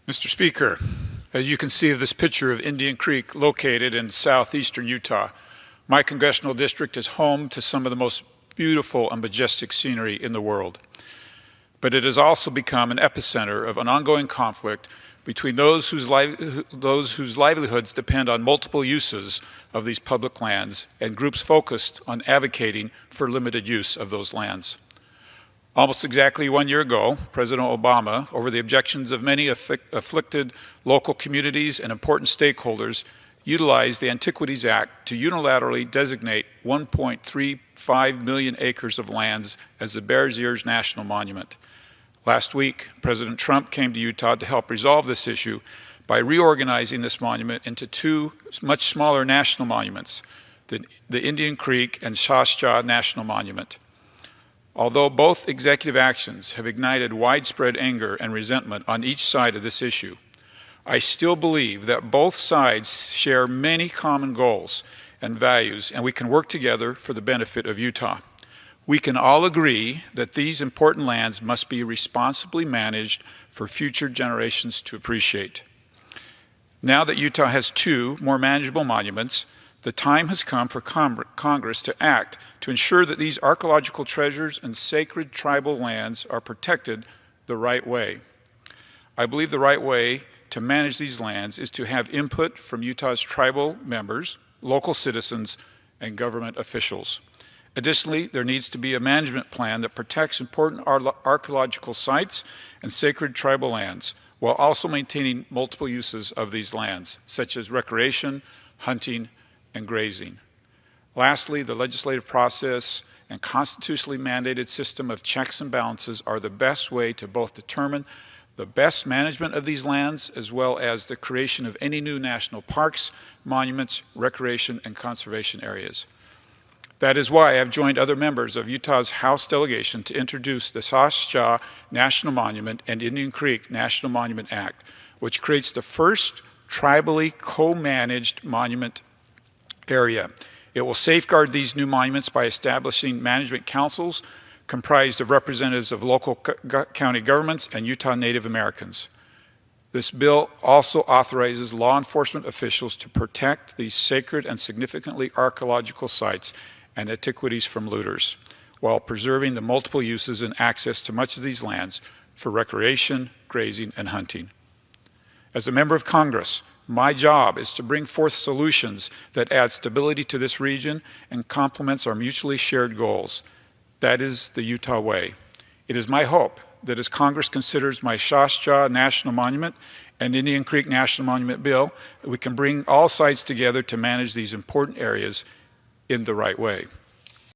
Mr. Speaker, as you can see of this picture of Indian Creek located in southeastern Utah, my congressional district is home to some of the most beautiful and majestic scenery in the world. But it has also become an epicenter of an ongoing conflict between those whose livelihoods depend on multiple uses of these public lands and groups focused on advocating for limited use of those lands. Almost exactly 1 year ago, President Obama, over the objections of many afflicted local communities and important stakeholders, utilized the Antiquities Act to unilaterally designate 1.35 million acres of lands as the Bears Ears National Monument. Last week, President Trump came to Utah to help resolve this issue by reorganizing this monument into two much smaller national monuments, the Indian Creek and Shasta National Monument. Although both executive actions have ignited widespread anger and resentment on each side of this issue, I still believe that both sides share many common goals and values, and we can work together for the benefit of Utah. We can all agree that these important lands must be responsibly managed for future generations to appreciate. Now that Utah has two more manageable monuments, the time has come for Congress to act to ensure that these archaeological treasures and sacred tribal lands are protected the right way. I believe the right way to manage these lands is to have input from Utah's tribal members, local citizens, and government officials. Additionally, there needs to be a management plan that protects important archaeological sites and sacred tribal lands, while also maintaining multiple uses of these lands, such as recreation, hunting, and grazing. Lastly, the legislative process and constitutionally mandated system of checks and balances are the best way to both determine the best management of these lands as well as the creation of any new national parks, monuments, recreation, and conservation areas. That is why I have joined other members of Utah's House delegation to introduce the Shasta National Monument and Indian Creek National Monument Act, which creates the first tribally co-managed monument area. It will safeguard these new monuments by establishing management councils comprised of representatives of local county governments and Utah Native Americans. This bill also authorizes law enforcement officials to protect these sacred and significantly archaeological sites and antiquities from looters, while preserving the multiple uses and access to much of these lands for recreation, grazing, and hunting. As a member of Congress, my job is to bring forth solutions that add stability to this region and complements our mutually shared goals. That is the Utah way. It is my hope that as Congress considers my Shasta National Monument and Indian Creek National Monument bill, we can bring all sides together to manage these important areas in the right way.